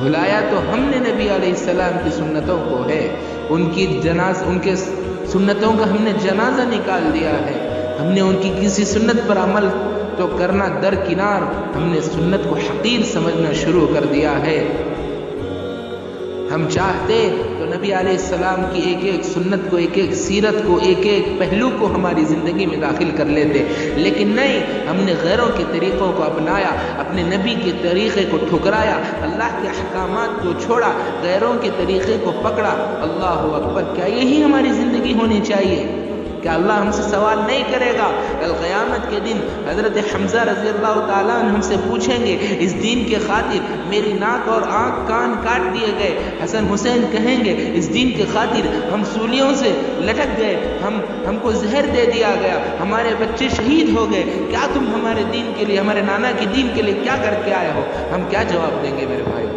بھلایا تو ہم نے نبی علیہ السلام کی سنتوں کو ہے، ان کے سنتوں کا ہم نے جنازہ نکال دیا ہے، ہم نے ان کی کسی سنت پر عمل تو کرنا درکنار، ہم نے سنت کو حقیر سمجھنا شروع کر دیا ہے۔ ہم چاہتے تو نبی علیہ السلام کی ایک ایک سنت کو، ایک ایک سیرت کو، ایک ایک پہلو کو ہماری زندگی میں داخل کر لیتے، لیکن نہیں، ہم نے غیروں کے طریقوں کو اپنایا، اپنے نبی کے طریقے کو ٹھکرایا، اللہ کے احکامات کو چھوڑا، غیروں کے طریقے کو پکڑا۔ اللہ اکبر! کیا یہی ہماری زندگی ہونی چاہیے؟ کہ اللہ ہم سے سوال نہیں کرے گا؟ کل قیامت کے دن حضرت حمزہ رضی اللہ تعالیٰ عنہ ہم سے پوچھیں گے، اس دین کے خاطر میری ناک اور آنکھ کان کاٹ دیے گئے۔ حسن حسین کہیں گے، اس دین کے خاطر ہم سولیوں سے لٹک گئے، ہم کو زہر دے دیا گیا، ہمارے بچے شہید ہو گئے، کیا تم ہمارے دین کے لیے، ہمارے نانا کے دین کے لیے کیا کر کے آئے ہو؟ ہم کیا جواب دیں گے میرے بھائی؟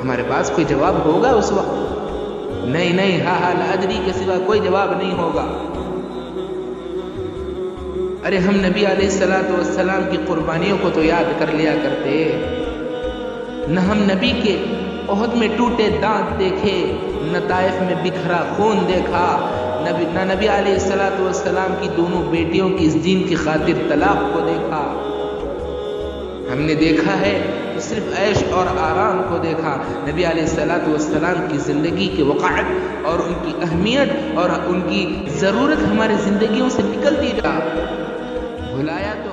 ہمارے پاس کوئی جواب ہوگا اس وقت؟ نہیں، ہاں لا ادری کے سوا کوئی جواب نہیں ہوگا۔ ارے ہم نبی علیہ السلام کی قربانیوں کو تو یاد کر لیا کرتے، نہ ہم نبی کے احد میں ٹوٹے دانت دیکھے، نہ طائف میں بکھرا خون دیکھا، نہ نبی علیہ السلام کی دونوں بیٹیوں کی اس دین کی خاطر طلاق کو دیکھا۔ ہم نے دیکھا ہے کہ صرف عیش اور آرام کو دیکھا۔ نبی علیہ السلام کی زندگی کے وقعت اور ان کی اہمیت اور ان کی ضرورت ہماری زندگیوں سے نکلتی جا۔ بھلایا تو